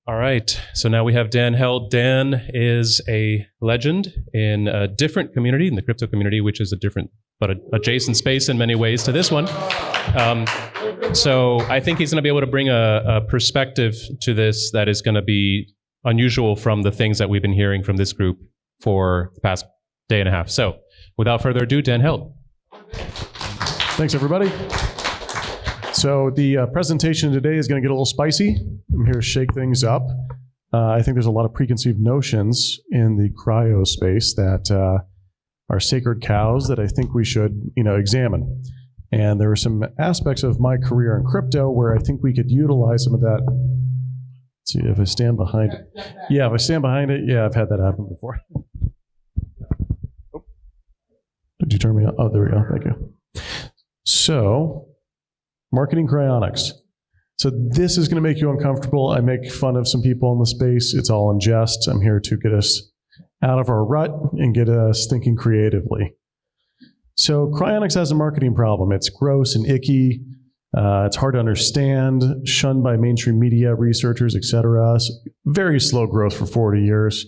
All right, so now we have Dan Held. Dan is a legend in a different community, in the crypto community, which is a different but adjacent space in many ways to this one. So I think he's going to be able to bring a perspective to this that is going to be unusual from the things that we've been hearing from this group for the past day and a half. So without further ado, Dan Held. Thanks, everybody. So the presentation today is going to get a little spicy. I'm here to shake things up. I think there's a lot of preconceived notions in the cryo space that are sacred cows that I think we should, examine. And there are some aspects of my career in crypto where I think we could utilize some of that. Let's see if I stand behind it. Yeah, if I stand behind it, yeah, I've had that happen before. Did you turn me on? Oh, there we go. Thank you. So, marketing cryonics. So this is going to make you uncomfortable. I make fun of some people in the space. It's all in jest. I'm here to get us out of our rut and get us thinking creatively. So cryonics has a marketing problem. It's gross and icky. It's hard to understand, shunned by mainstream media, researchers, etc. Very slow growth for 40 years.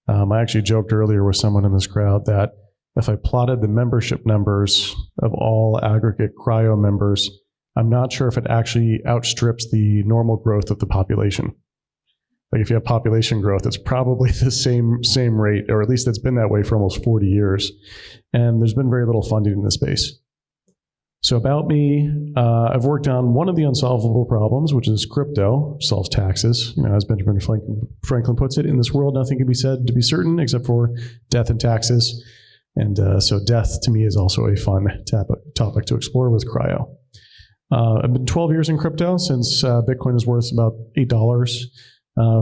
I actually joked earlier with someone in this crowd that if I plotted the membership numbers of all aggregate cryo members, I'm not sure if it actually outstrips the normal growth of the population. Like if you have population growth, it's probably the same rate, or at least it's been that way for almost 40 years. And there's been very little funding in this space. So about me, I've worked on one of the unsolvable problems, which is crypto, solves taxes. As Benjamin Franklin puts it, in this world, nothing can be said to be certain except for death and taxes. And so death to me is also a fun topic to explore with cryo. I've been 12 years in crypto since Bitcoin is worth about $8.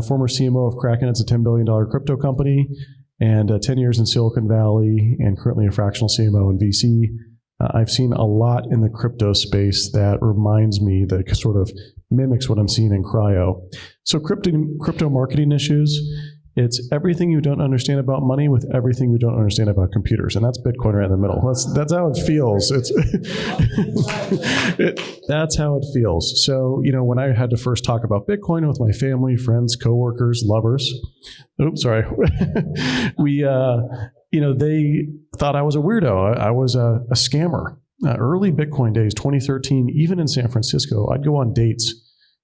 Former CMO of Kraken, it's a $10 billion crypto company, and 10 years in Silicon Valley, and currently a fractional CMO in VC. I've seen a lot in the crypto space that reminds me, that sort of mimics what I'm seeing in cryo. So crypto marketing issues, it's everything you don't understand about money with everything you don't understand about computers, and that's Bitcoin right in the middle. That's how it feels. That's how it feels. So, when I had to first talk about Bitcoin with my family, friends, coworkers, lovers, they thought I was a weirdo. I was a scammer. Early Bitcoin days, 2013, even in San Francisco, I'd go on dates,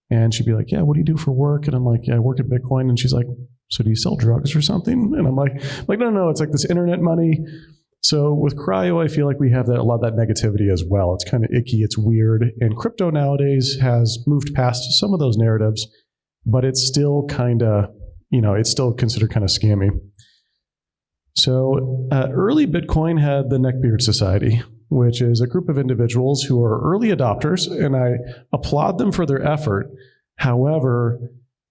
and she'd be like, "Yeah, what do you do for work?" And I'm like, "Yeah, I work at Bitcoin." And she's like, "So do you sell drugs or something?" And I'm like, no, it's like this internet money. So with cryo, I feel like we have a lot of that negativity as well. It's kind of icky, it's weird. And crypto nowadays has moved past some of those narratives, but it's still kind of, it's still considered kind of scammy. So early Bitcoin had the Neckbeard Society, which is a group of individuals who are early adopters, and I applaud them for their effort. However,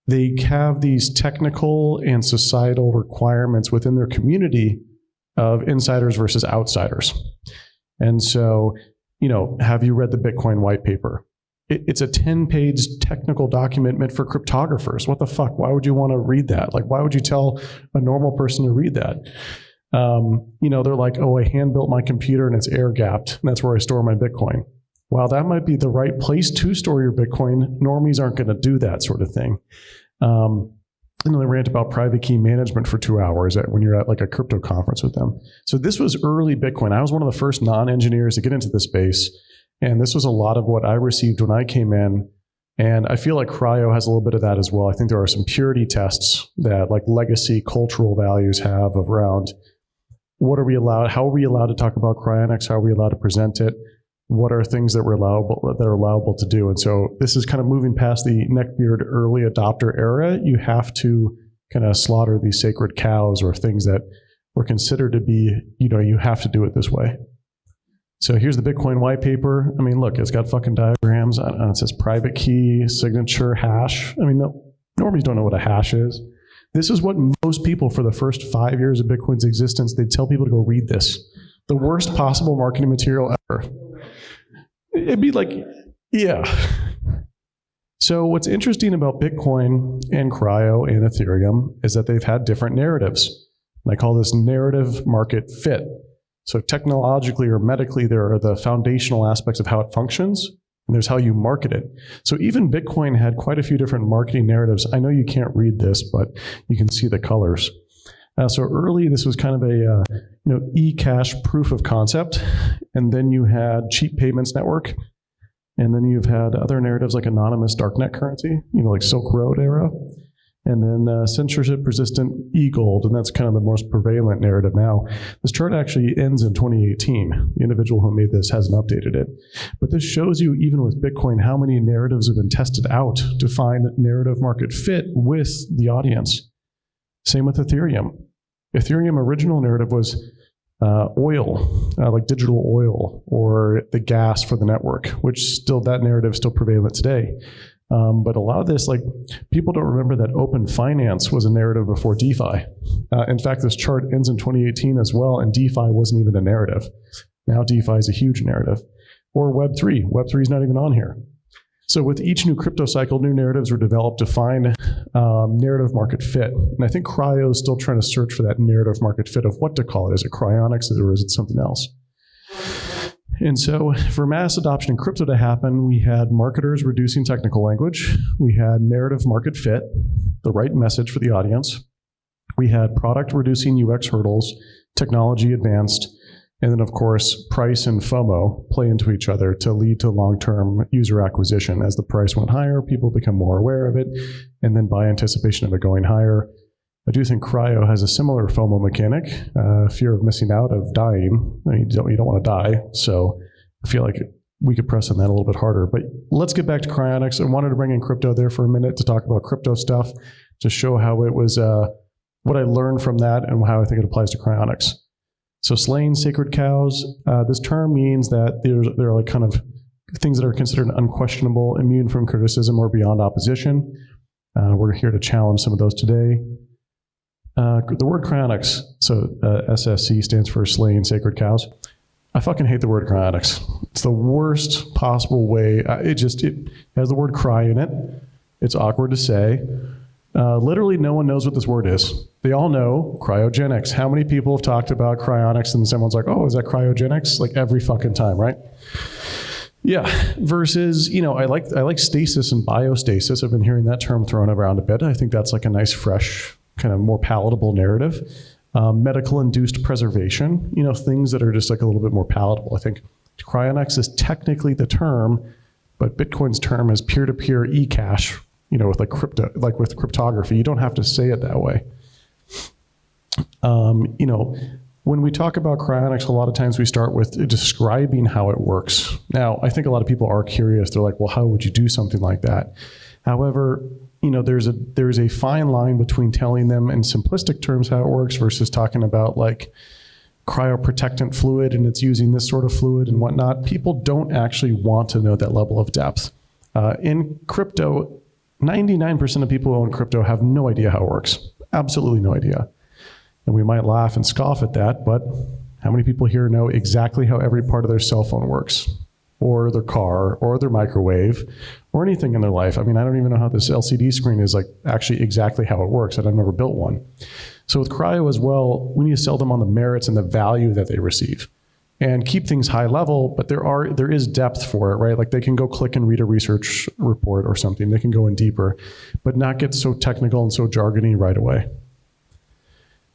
they have these technical and societal requirements within their community of insiders versus outsiders. And so, have you read the Bitcoin white paper? It's a 10-page technical document meant for cryptographers. What the fuck? Why would you want to read that? Like, why would you tell a normal person to read that? They're like, "Oh, I hand-built my computer and it's air-gapped, and that's where I store my Bitcoin." While that might be the right place to store your Bitcoin, normies aren't going to do that sort of thing. And they rant about private key management for 2 hours when you're at like a crypto conference with them. So this was early Bitcoin. I was one of the first non-engineers to get into this space. And this was a lot of what I received when I came in. And I feel like cryo has a little bit of that as well. I think there are some purity tests that like legacy cultural values have around what are we allowed, how are we allowed to talk about cryonics, how are we allowed to present it, what are things that are allowable to do. And so this is kind of moving past the neckbeard early adopter era. You have to kind of slaughter these sacred cows or things that were considered to be, you have to do it this way. So here's the Bitcoin white paper. I mean, look, it's got fucking diagrams. It says private key, signature, hash. I mean, normies don't know what a hash is. This is what most people for the first 5 years of Bitcoin's existence, they'd tell people to go read this. The worst possible marketing material ever. It'd be like, yeah. So what's interesting about Bitcoin and cryo and Ethereum is that they've had different narratives. And I call this narrative market fit. So technologically or medically, there are the foundational aspects of how it functions, and there's how you market it. So even Bitcoin had quite a few different marketing narratives. I know you can't read this, but you can see the colors. So early, this was kind of a e-cash proof of concept, and then you had cheap payments network, and then you've had other narratives like anonymous darknet currency, like Silk Road era, and then censorship-resistant e-gold, and that's kind of the most prevalent narrative now. This chart actually ends in 2018. The individual who made this hasn't updated it. But this shows you, even with Bitcoin, how many narratives have been tested out to find narrative market fit with the audience. Same with Ethereum. Ethereum original narrative was oil, like digital oil, or the gas for the network, which still, that narrative is still prevalent today. But a lot of this, like, people don't remember that open finance was a narrative before DeFi. In fact, this chart ends in 2018 as well, and DeFi wasn't even a narrative. Now DeFi is a huge narrative. Or Web3. Web3 is not even on here. So with each new crypto cycle, new narratives were developed to find narrative market fit. And I think Cryo is still trying to search for that narrative market fit of what to call it. Is it cryonics or is it something else? And so for mass adoption in crypto to happen, we had marketers reducing technical language. We had narrative market fit, the right message for the audience. We had product reducing UX hurdles, technology advanced, and then of course, price and FOMO play into each other to lead to long-term user acquisition. As the price went higher, people become more aware of it, and then by anticipation of it going higher. I do think Cryo has a similar FOMO mechanic, fear of missing out, of dying. I mean, you don't want to die, so I feel like we could press on that a little bit harder. But let's get back to cryonics. I wanted to bring in crypto there for a minute to talk about crypto stuff, to show how it was, what I learned from that and how I think it applies to cryonics. So slaying sacred cows, this term means that there are like kind of things that are considered unquestionable, immune from criticism, or beyond opposition. We're here to challenge some of those today. The word cryonics, so SSC stands for slaying sacred cows. I fucking hate the word cryonics. It's the worst possible way. It has the word cry in it. It's awkward to say. Literally no one knows what this word is. They all know cryogenics. How many people have talked about cryonics and someone's like, oh, is that cryogenics? Like every fucking time, right? Yeah, versus, I like stasis and biostasis. I've been hearing that term thrown around a bit. I think that's like a nice, fresh, kind of more palatable narrative. Medical induced preservation, things that are just like a little bit more palatable. I think cryonics is technically the term, but Bitcoin's term is peer-to-peer e-cash, with like crypto, like with cryptography. You don't have to say it that way. When we talk about cryonics, a lot of times we start with describing how it works. Now, I think a lot of people are curious. They're like, well, how would you do something like that? However, there's a fine line between telling them in simplistic terms how it works versus talking about like cryoprotectant fluid and it's using this sort of fluid and whatnot. People don't actually want to know that level of depth. In crypto, 99% of people who own crypto have no idea how it works. Absolutely no idea. And we might laugh and scoff at that, but how many people here know exactly how every part of their cell phone works? Or their car, or their microwave, or anything in their life? I mean, I don't even know how this LCD screen is like actually exactly how it works, and I've never built one. So with cryo as well, we need to sell them on the merits and the value that they receive. And keep things high level, but there is depth for it, right? Like they can go click and read a research report or something. They can go in deeper, but not get so technical and so jargony right away.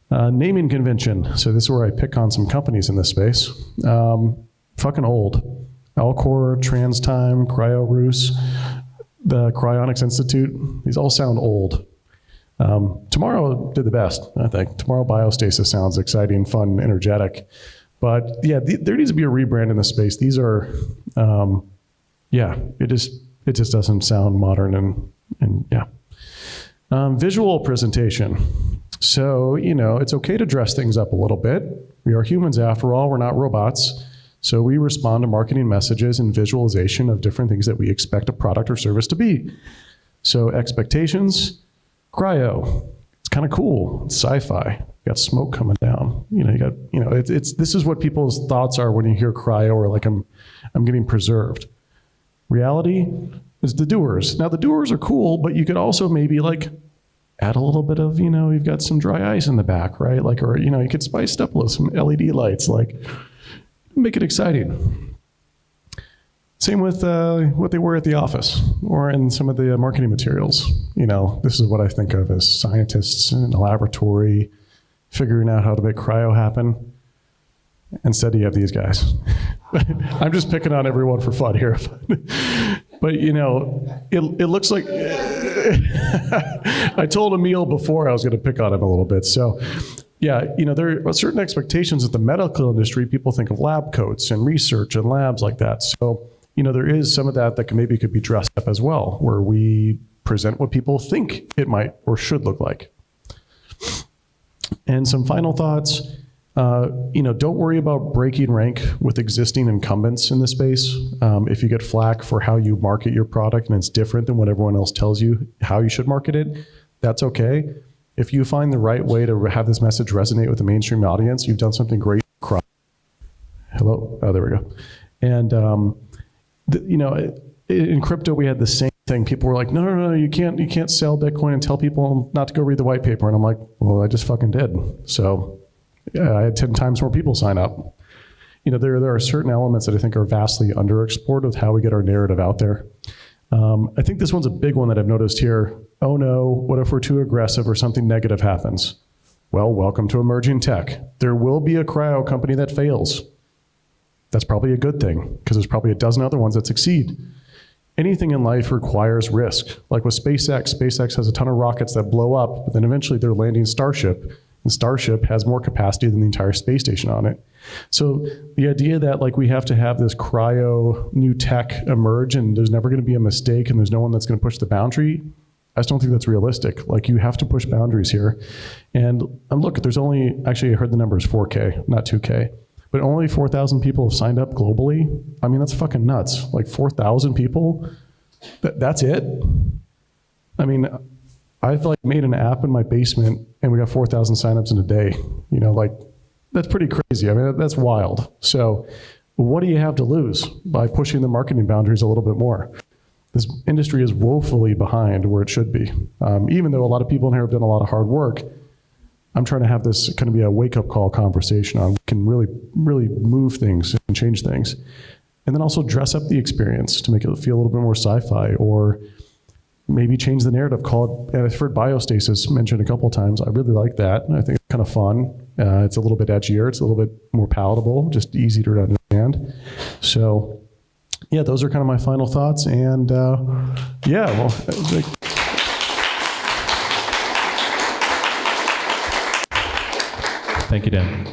Naming convention. So this is where I pick on some companies in this space. Fucking old. Alcor, TransTime, CryoRus, the Cryonics Institute. These all sound old. Tomorrow did the best, I think. Tomorrow Biostasis sounds exciting, fun, energetic. But yeah, there needs to be a rebrand in this space. These are, it just doesn't sound modern and yeah. Visual presentation. So, it's okay to dress things up a little bit. We are humans after all, we're not robots. So we respond to marketing messages and visualization of different things that we expect a product or service to be. So expectations, cryo. It's kind of cool. It's sci-fi. You got smoke coming down. This is what people's thoughts are when you hear cryo or like I'm getting preserved. Reality is the doers. Now the doers are cool, but you could also maybe like add a little bit of, you've got some dry ice in the back, right? Like, or, you could spice it up with some LED lights, like make it exciting. Same with what they wear at the office or in some of the marketing materials. This is what I think of as scientists in a laboratory figuring out how to make cryo happen. Instead, you have these guys. I'm just picking on everyone for fun here. But it looks like I told Emil before I was going to pick on him a little bit. So yeah, there are certain expectations at the medical industry. People think of lab coats and research and labs like that. So, there is some of that maybe could be dressed up as well, where we present what people think it might or should look like. And some final thoughts. Don't worry about breaking rank with existing incumbents in the space. If you get flack for how you market your product and it's different than what everyone else tells you how you should market it, that's okay. If you find the right way to have this message resonate with the mainstream audience, you've done something great. Hello? Oh, there we go. And, in crypto, we had the same thing. People were like, no, you can't sell Bitcoin and tell people not to go read the white paper. And I'm like, well, I just fucking did. So yeah, I had 10 times more people sign up. There are certain elements that I think are vastly underexplored with how we get our narrative out there. I think this one's a big one that I've noticed here. Oh no, what if we're too aggressive or something negative happens? Well, welcome to emerging tech. There will be a cryo company that fails. That's probably a good thing, because there's probably a dozen other ones that succeed. Anything in life requires risk. Like with SpaceX has a ton of rockets that blow up, but then eventually they're landing Starship, and Starship has more capacity than the entire space station on it. So the idea that we have to have this cryo new tech emerge and there's never going to be a mistake and there's no one that's going to push the boundary, I just don't think that's realistic. You have to push boundaries here. And look, there's only, actually I heard the number is 4K, not 2K. But only 4,000 people have signed up globally. I mean, that's fucking nuts. 4,000 people, that's it? I mean, I've made an app in my basement and we got 4,000 signups in a day. That's pretty crazy. I mean, that's wild. So what do you have to lose by pushing the marketing boundaries a little bit more? This industry is woefully behind where it should be. Even though a lot of people in here have done a lot of hard work, I'm trying to have this kind of be a wake-up call conversation on we can really, really move things and change things. And then also dress up the experience to make it feel a little bit more sci-fi, or maybe change the narrative, call it, and I've heard biostasis mentioned a couple of times. I really like that. I think it's kind of fun. It's a little bit edgier. It's a little bit more palatable, just easier to understand. So yeah, those are kind of my final thoughts. And Thank you, Dan.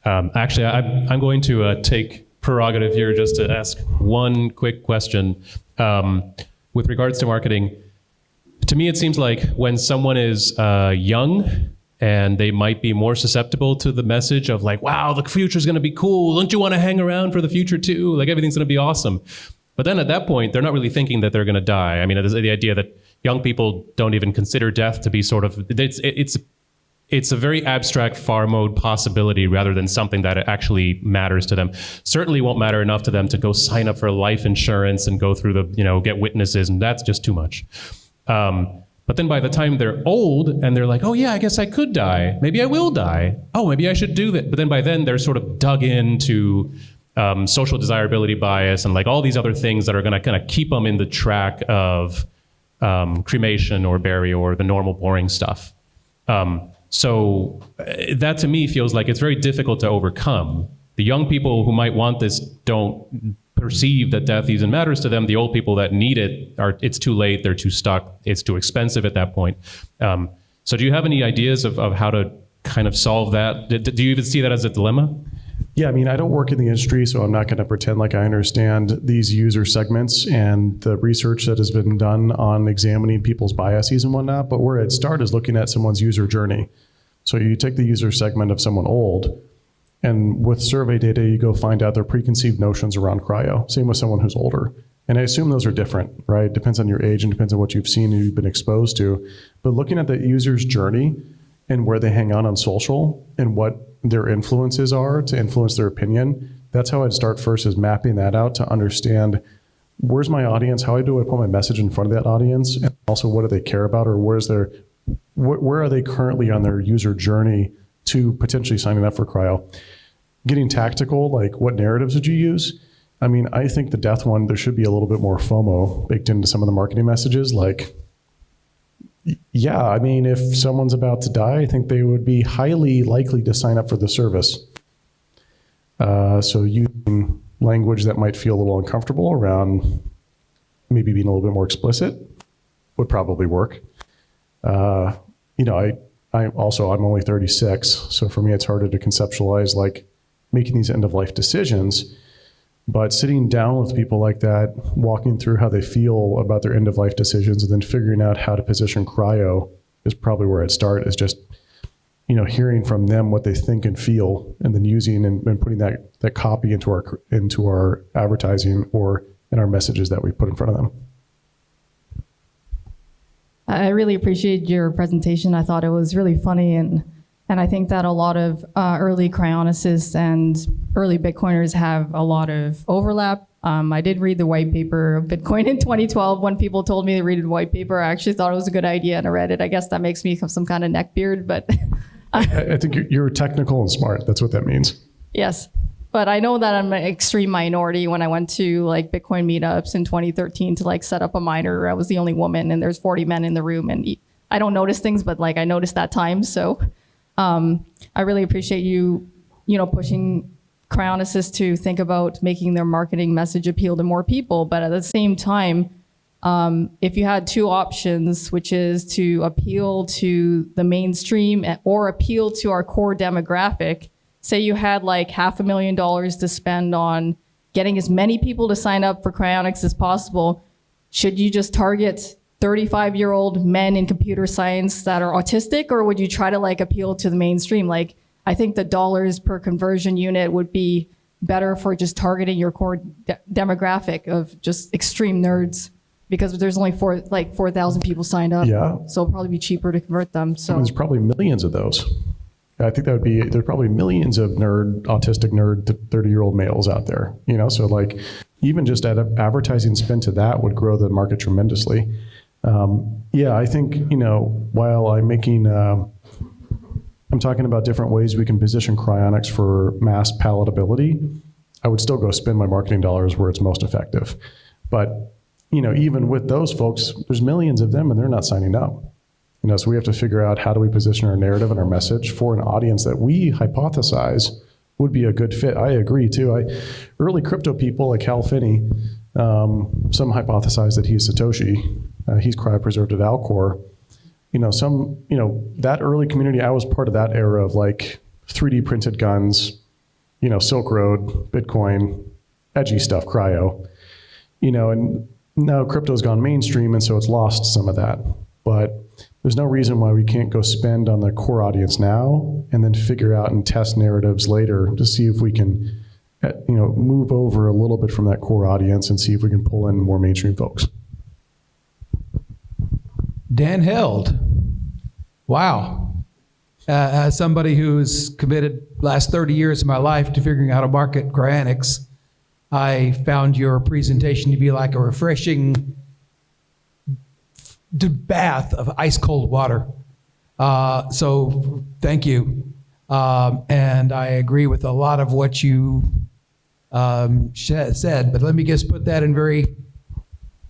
Actually, I'm going to take prerogative here just to ask one quick question. With regards to marketing, to me it seems like when someone is young and they might be more susceptible to the message of wow, the future's going to be cool. Don't you want to hang around for the future too? Everything's going to be awesome. But then at that point, they're not really thinking that they're going to die. I mean, the idea that young people don't even consider death to be sort of, it's a very abstract far mode possibility rather than something that actually matters to them. Certainly won't matter enough to them to go sign up for life insurance and go through get witnesses, and that's just too much. But then by the time they're old and they're like, oh yeah, I guess I could die. Maybe I will die. Oh, maybe I should do that. But then by then they're sort of dug into social desirability bias and all these other things that are going to kind of keep them in the track of cremation or burial or the normal boring stuff. So that to me feels like it's very difficult to overcome. The young people who might want this don't perceive that death even matters to them. The old people that need it, it's too late, they're too stuck, it's too expensive at that point. So do you have any ideas of how to kind of solve that? Do you even see that as a dilemma? Yeah, I mean, I don't work in the industry, so I'm not going to pretend like I understand these user segments and the research that has been done on examining people's biases and whatnot. But where I'd start is looking at someone's user journey. So you take the user segment of someone old, and with survey data, you go find out their preconceived notions around cryo. Same with someone who's older. And I assume those are different, right? Depends on your age and depends on what you've seen and you've been exposed to. But looking at the user's journey and where they hang on social and what their influences are to influence their opinion, that's how I'd start first, is mapping that out to understand where's my audience, how do I put my message in front of that audience, and also what do they care about, or where are they currently on their user journey to potentially signing up for cryo. Getting tactical, like what narratives would you use? I mean, I think the death one, there should be a little bit more FOMO baked into some of the marketing messages. Like, yeah, I mean, if someone's about to die, I think they would be highly likely to sign up for the service. So using language that might feel a little uncomfortable around maybe being a little bit more explicit would probably work. I'm only 36, so for me it's harder to conceptualize like making these end-of-life decisions. But sitting down with people like that, walking through how they feel about their end-of-life decisions, and then figuring out how to position cryo is probably where I'd start. Is just hearing from them what they think and feel, and then using and putting that copy into our advertising or in our messages that we put in front of them. I really appreciate your presentation. I thought it was really funny, and I think that a lot of early cryonicists and early Bitcoiners have a lot of overlap. I did read the white paper of Bitcoin in 2012. When people told me to read the white paper, I actually thought it was a good idea, and I read it. I guess that makes me some kind of neckbeard, but I think you're technical and smart. That's what that means. yes. But I know that I'm an extreme minority. When I went to like Bitcoin meetups in 2013 to like set up a miner, I was the only woman and there's 40 men in the room, and I don't notice things, but like I noticed that time. So I really appreciate you pushing cryonicists to think about making their marketing message appeal to more people. But at the same time, if you had two options, which is to appeal to the mainstream or appeal to our core demographic, say you had like $500,000 to spend on getting as many people to sign up for cryonics as possible, should you just target 35-year-old men in computer science that are autistic, or would you try to like appeal to the mainstream? Like, I think the dollars per conversion unit would be better for just targeting your core demographic of just extreme nerds, because there's only 4,000 people signed up. Yeah. So it'll probably be cheaper to convert them. So There's probably millions of those. I think there's probably millions of autistic nerd 30-year-old males out there, so like even just advertising spend to that would grow the market tremendously. I think, while I'm talking about different ways we can position cryonics for mass palatability, I would still go spend my marketing dollars where it's most effective. But, even with those folks, there's millions of them and they're not signing up. So we have to figure out how do we position our narrative and our message for an audience that we hypothesize would be a good fit. I agree too. Early crypto people like Hal Finney, some hypothesize that he's Satoshi. He's cryopreserved at Alcor. That early community, I was part of that era of like 3D printed guns, Silk Road, Bitcoin, edgy stuff, cryo, and now crypto's gone mainstream, and so it's lost some of that. But there's no reason why we can't go spend on the core audience now and then figure out and test narratives later to see if we can, move over a little bit from that core audience and see if we can pull in more mainstream folks. Dan Held. Wow. As somebody who's committed last 30 years of my life to figuring out how to market cryonics, I found your presentation to be like a refreshing bath of ice cold water. So thank you. And I agree with a lot of what you said, but let me just put that in very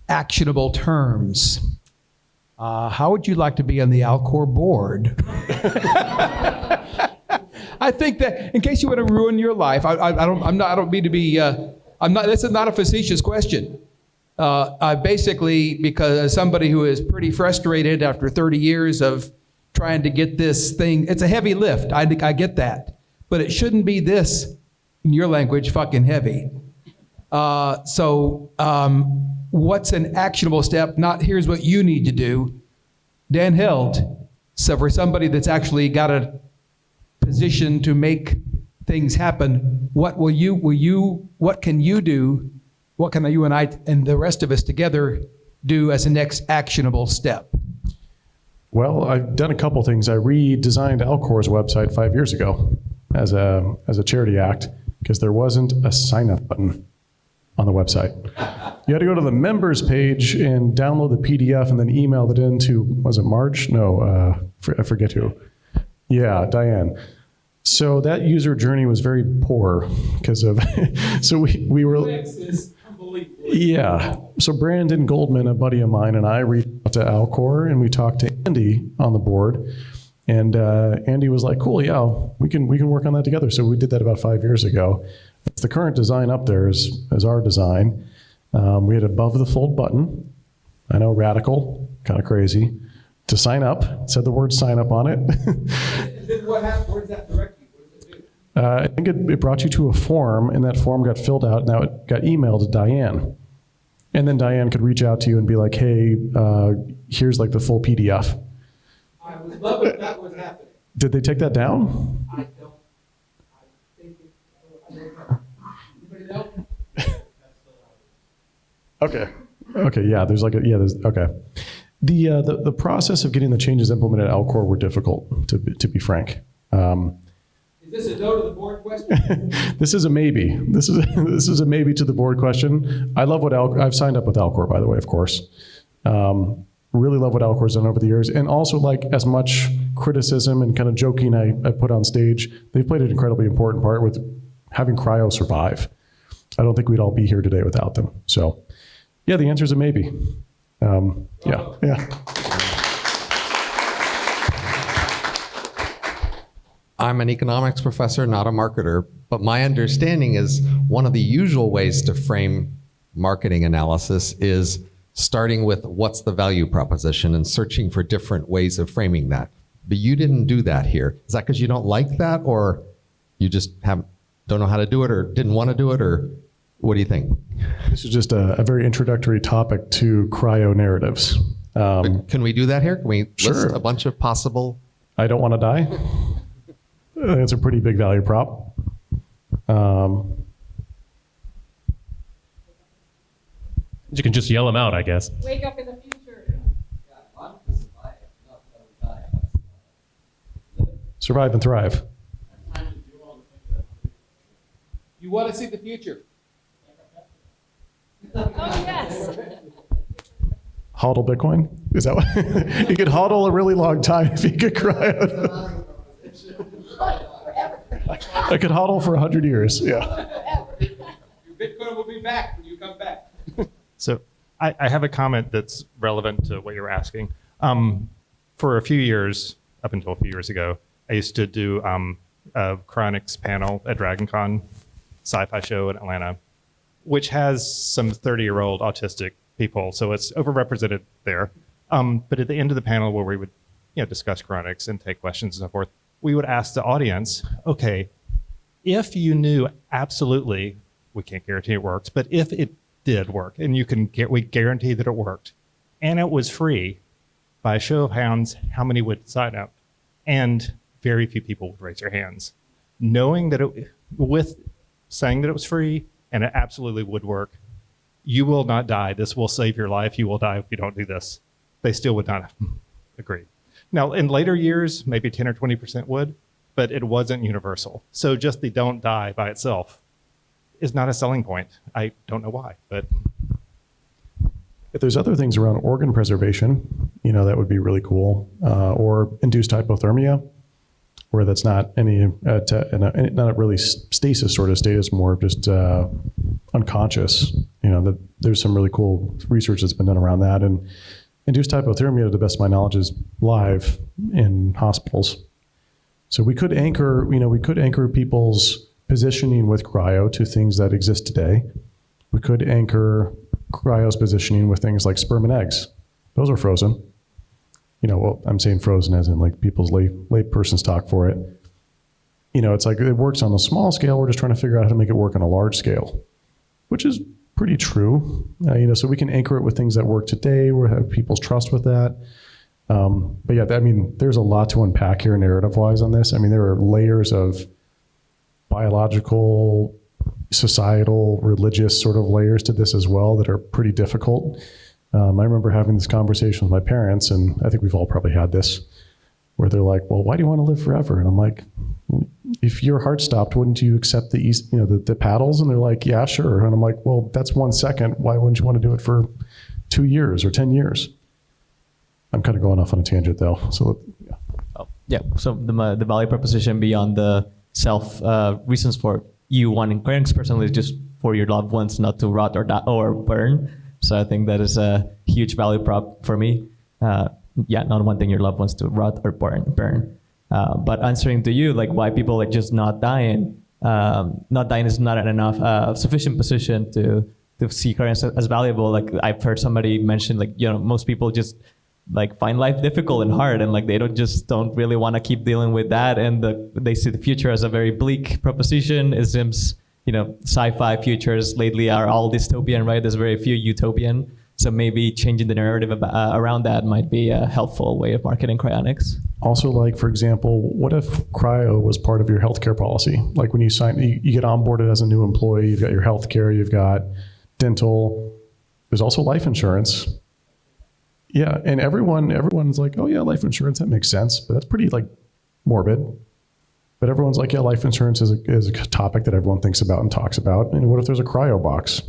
actionable terms. How would you like to be on the Alcor board? I think that in case you want to ruin your life, I don't mean to be, this is not a facetious question. Basically, because as somebody who is pretty frustrated after 30 years of trying to get this thing, it's a heavy lift. I get that. But it shouldn't be this, in your language, fucking heavy. What's an actionable step? Not here's what you need to do. Dan Held, so for somebody that's actually got a position to make things happen, what can you do? What can you and I and the rest of us together do as a next actionable step? Well, I've done a couple things. I redesigned Alcor's website 5 years ago as a charity act because there wasn't a sign-up button on the website. You had to go to the members page and download the PDF and then email it in to, was it Marge? No, I forget who. Yeah, Diane. So that user journey was very poor because of, so we were, yeah. So Brandon Goldman, a buddy of mine, and I reached out to Alcor and we talked to Andy on the board. And Andy was like, cool, yeah, we can work on that together. So we did that about 5 years ago. The current design up there is our design. We had above the fold button. I know, radical, kind of crazy. To sign up, it said the word sign up on it. And then what happened? Where does that direct you? What does it do? I think it brought you to a form, and that form got filled out. Now it got emailed to Diane. And then Diane could reach out to you and be like, hey, here's like the full PDF. I would love if that was happening. Did they take that down? I don't. I think I don't know. Anybody know? Okay, yeah, there's okay. The process of getting the changes implemented at Alcor were difficult, to be frank. Is this a no to the board question? This is a maybe. This is a maybe to the board question. I love what I've signed up with Alcor, by the way, of course. Really love what Alcor's done over the years, and also like as much criticism and kind of joking I put on stage, they've played an incredibly important part with having cryo survive. I don't think we'd all be here today without them. So, yeah, the answer is a maybe. Yeah. I'm an economics professor, not a marketer, but my understanding is one of the usual ways to frame marketing analysis is starting with what's the value proposition and searching for different ways of framing that. But you didn't do that here. Is that because you don't like that, or you just don't know how to do it, or didn't want to do it, or what do you think? This is just a very introductory topic to cryo narratives. But can we do that here? Can we Sure. list a bunch of possible? I don't want to die. It's a pretty big value prop. You can just yell them out, I guess. Wake up in the future. Survive and thrive. You want to see the future. Oh, yes. Hodl Bitcoin? Is that what? You could hodl a really long time if you could cryo. I could hodl for 100 years, yeah. Your Bitcoin will be back when you come back. So I have a comment that's relevant to what you're asking. For a few years, up until a few years ago, I used to do a cryonics panel at DragonCon, sci-fi show in Atlanta, which has some 30-year-old autistic people, so it's overrepresented there. But at the end of the panel where we would discuss cryonics and take questions and so forth, we would ask the audience, okay, if you knew absolutely, we can't guarantee it works, but if it did work, and we guarantee that it worked, and it was free, by a show of hands, how many would sign up? And very few people would raise their hands. Knowing that with saying that it was free and it absolutely would work, you will not die. This will save your life. You will die if you don't do this. They still would not agree. Now, in later years, maybe 10 or 20% would, but it wasn't universal. So just the don't die by itself is not a selling point. I don't know why, but. If there's other things around organ preservation, that would be really cool. Or induced hypothermia, where that's not not really stasis sort of state, it's more of just unconscious. That there's some really cool research that's been done around that. And induced hypothermia, to the best of my knowledge, is live in hospitals. So we could anchor people's positioning with cryo to things that exist today. We could anchor cryo's positioning with things like sperm and eggs. Those are frozen. Well, I'm saying frozen as in like people's lay person's talk for it. It's like it works on a small scale. We're just trying to figure out how to make it work on a large scale, which is pretty true. So we can anchor it with things that work today. We have people's trust with that. But yeah, there's a lot to unpack here narrative-wise on this. There are layers of biological, societal, religious sort of layers to this as well that are pretty difficult. I remember having this conversation with my parents, and I think we've all probably had this, where they're like, well, why do you want to live forever? And I'm like, if your heart stopped, wouldn't you accept the paddles? And they're like, yeah, sure. And I'm like, well, that's 1 second. Why wouldn't you want to do it for 2 years or 10 years? I'm kind of going off on a tangent though. So Yeah. So the value proposition beyond the self reasons for you wanting cryonics personally, just for your loved ones not to rot or die or burn. So I think that is a huge value prop for me. Not wanting your loved ones to rot or burn. But answering to you, like why people like just not dying is not an enough sufficient position to see cryonics as valuable. Like I've heard somebody mention, like, most people just like find life difficult and hard, and like they don't really want to keep dealing with that, and they see the future as a very bleak proposition. It seems, sci-fi futures lately are all dystopian, right? There's very few utopian. So maybe changing the narrative around that might be a helpful way of marketing cryonics. Also, like, for example, what if cryo was part of your healthcare policy? Like when you get onboarded as a new employee, you've got your healthcare, you've got dental, there's also life insurance. Yeah, and everyone's like, oh yeah, life insurance, that makes sense, but that's pretty like morbid. But everyone's like, yeah, life insurance is a topic that everyone thinks about and talks about. And what if there's a cryo box?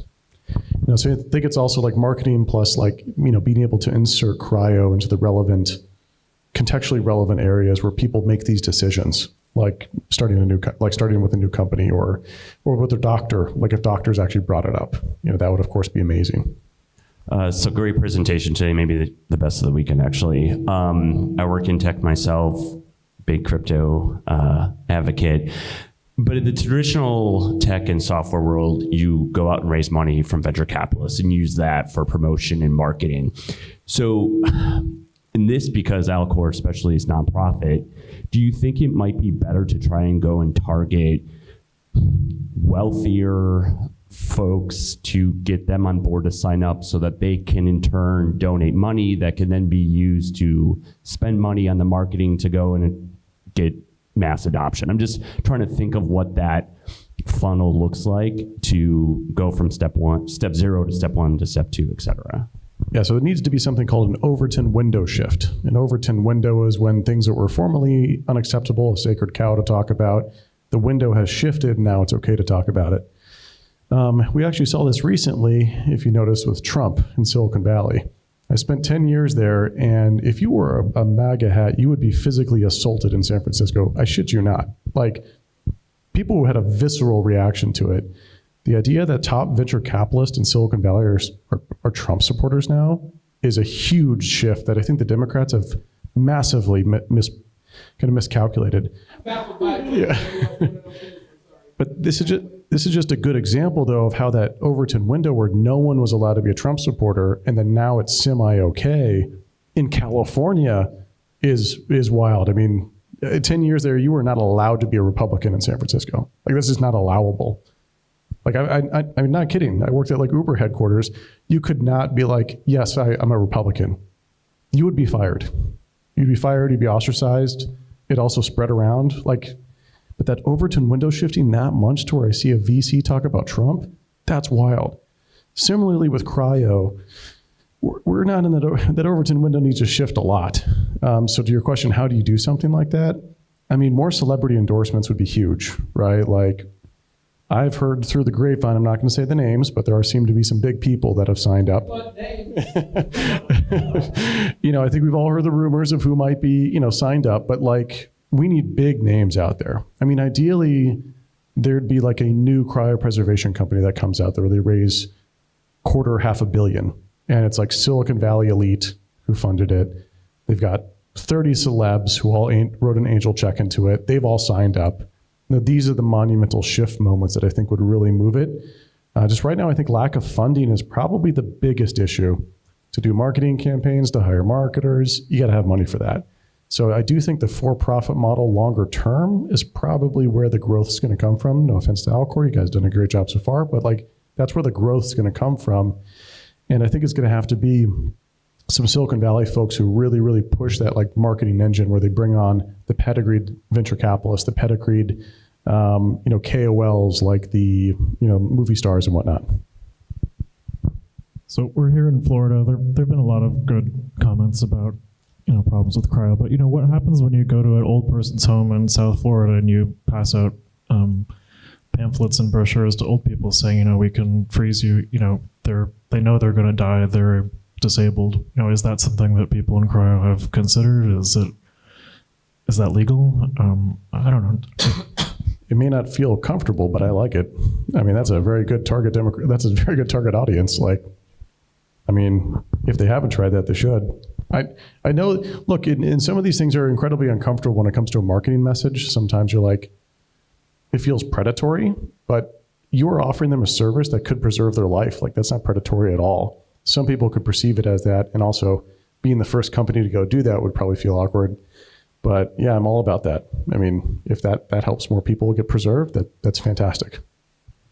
So I think it's also like marketing plus like, being able to insert cryo into the contextually relevant areas where people make these decisions, like starting with a new company or with their doctor. Like if doctors actually brought it up, that would of course be amazing. So great presentation today, maybe the best of the weekend actually. I work in tech myself, big crypto advocate. But in the traditional tech and software world, you go out and raise money from venture capitalists and use that for promotion and marketing. So in this, because Alcor especially is nonprofit, do you think it might be better to try and go and target wealthier folks to get them on board to sign up so that they can in turn donate money that can then be used to spend money on the marketing to go and get mass adoption? I'm just trying to think of what that funnel looks like to go from step 0 to step 1 to step 2, et cetera. Yeah, so it needs to be something called an Overton window shift. An Overton window is when things that were formerly unacceptable, a sacred cow to talk about, the window has shifted and now it's okay to talk about it. We actually saw this recently, if you notice, with Trump in Silicon Valley. I spent 10 years there, and if you wore a MAGA hat, you would be physically assaulted in San Francisco. I shit you not. Like, people who had a visceral reaction to it. The idea that top venture capitalists in Silicon Valley are Trump supporters now is a huge shift that I think the Democrats have massively miscalculated. Yeah. But this is just a good example, though, of how that Overton window where no one was allowed to be a Trump supporter, and then now it's semi-okay in California is wild. I mean, 10 years there, you were not allowed to be a Republican in San Francisco. Like, this is not allowable. Like, I'm not kidding. I worked at like Uber headquarters. You could not be like, yes, I'm a Republican. You would be fired. You'd be fired, you'd be ostracized. It also spread around. But that Overton window shifting that much to where I see a VC talk about Trump, that's wild. Similarly with cryo, we're not in that Overton window needs to shift a lot. So to your question, how do you do something like that? I mean, more celebrity endorsements would be huge, right? Like, I've heard through the grapevine, I'm not going to say the names, but there seem to be some big people that have signed up. What names? I think we've all heard the rumors of who might be, signed up, but like, we need big names out there. I mean, ideally, there'd be like a new cryopreservation company that comes out there where they raise $250 million. And it's like Silicon Valley elite who funded it. They've got 30 celebs who all wrote an angel check into it. They've all signed up. Now, these are the monumental shift moments that I think would really move it. Just right now, I think lack of funding is probably the biggest issue. To do marketing campaigns, to hire marketers, you got to have money for that. So I do think the for-profit model longer term is probably where the growth is going to come from. No offense to Alcor, you guys done a great job so far, but like that's where the growth is going to come from. And I think it's going to have to be some Silicon Valley folks who really, really push that like marketing engine where they bring on the pedigreed venture capitalists, the pedigreed, KOLs like the, movie stars and whatnot. So we're here in Florida. There've been a lot of good comments about problems with cryo, but what happens when you go to an old person's home in South Florida and you pass out pamphlets and brochures to old people saying, we can freeze you, they know they're going to die, they're disabled. Is that something that people in cryo have considered? Is that legal? I don't know. it may not feel comfortable, but I like it. I mean, that's a very good target that's a very good target audience. Like, I mean, if they haven't tried that, they should. I know, look, in some of these things are incredibly uncomfortable when it comes to a marketing message. Sometimes you're like, it feels predatory, but you're offering them a service that could preserve their life. Like, that's not predatory at all. Some people could perceive it as that, and also being the first company to go do that would probably feel awkward. But yeah, I'm all about that. I mean, if that helps more people get preserved, that's fantastic.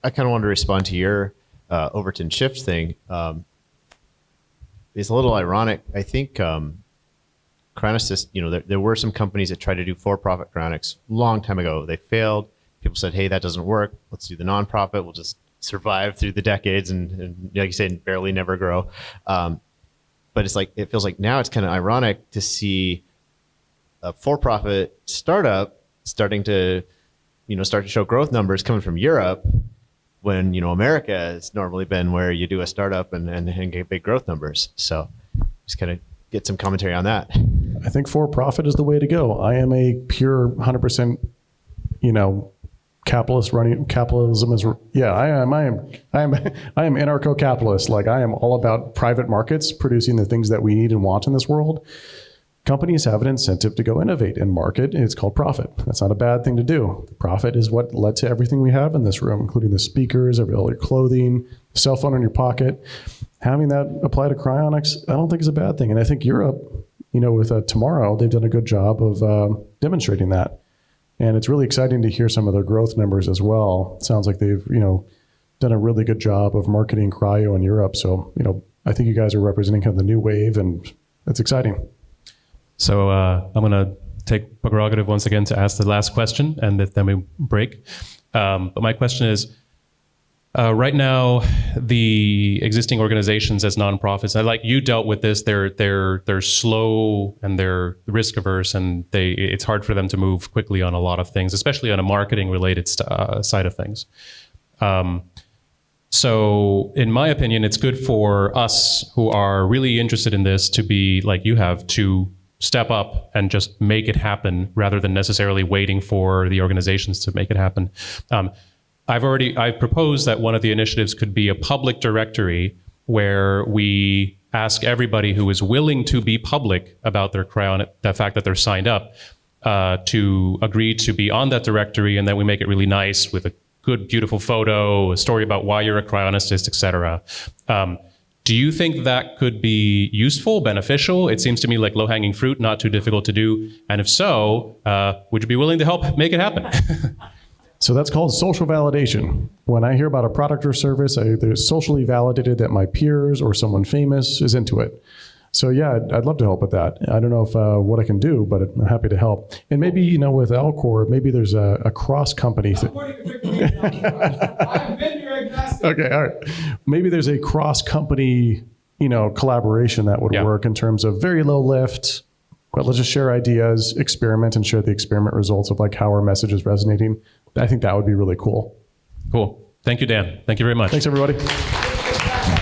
I kind of wanted to respond to your Overton shift thing. It's a little ironic. I think cryonics, there were some companies that tried to do for-profit cryonics a long time ago. They failed. People said, hey, that doesn't work. Let's do the nonprofit. We'll just survive through the decades and like you said, barely never grow. But it feels like now it's kind of ironic to see a for-profit startup starting to, start to show growth numbers coming from Europe when, America has normally been where you do a startup and get big growth numbers. So just kind of get some commentary on that. I think for-profit is the way to go. I am a pure 100%, capitalist running. Capitalism is, yeah, I am anarcho-capitalist. Like, I am all about private markets producing the things that we need and want in this world. Companies have an incentive to go innovate and market, and it's called profit. That's not a bad thing to do. Profit is what led to everything we have in this room, including the speakers, all your clothing, cell phone in your pocket. Having that apply to cryonics, I don't think is a bad thing. And I think Europe, with Tomorrow, they've done a good job of demonstrating that. And it's really exciting to hear some of their growth numbers as well. It sounds like they've, done a really good job of marketing cryo in Europe. So, I think you guys are representing kind of the new wave, and it's exciting. So I'm going to take prerogative once again to ask the last question, and then we break. But my question is, right now, the existing organizations as nonprofits, like you dealt with this, they're slow and they're risk averse, and it's hard for them to move quickly on a lot of things, especially on a marketing related side of things. So in my opinion, it's good for us who are really interested in this to be like you have, to step up and just make it happen rather than necessarily waiting for the organizations to make it happen. I've proposed that one of the initiatives could be a public directory where we ask everybody who is willing to be public about their the fact that they're signed up to agree to be on that directory, and then we make it really nice with a good, beautiful photo, a story about why you're a cryonicist, etc. Do you think that could be useful, beneficial? It seems to me like low-hanging fruit, not too difficult to do. And if so, would you be willing to help make it happen? So that's called social validation. When I hear about a product or service, there's socially validated that my peers or someone famous is into it. So yeah, I'd love to help with that. I don't know if what I can do, but I'm happy to help. And maybe, with Alcor, maybe there's a cross-company thing. Okay, all right. Maybe there's a cross-company, collaboration that would work in terms of very low lift, but let's just share ideas, experiment, and share the experiment results of like how our message is resonating. I think that would be really cool. Cool. Thank you, Dan. Thank you very much. Thanks, everybody.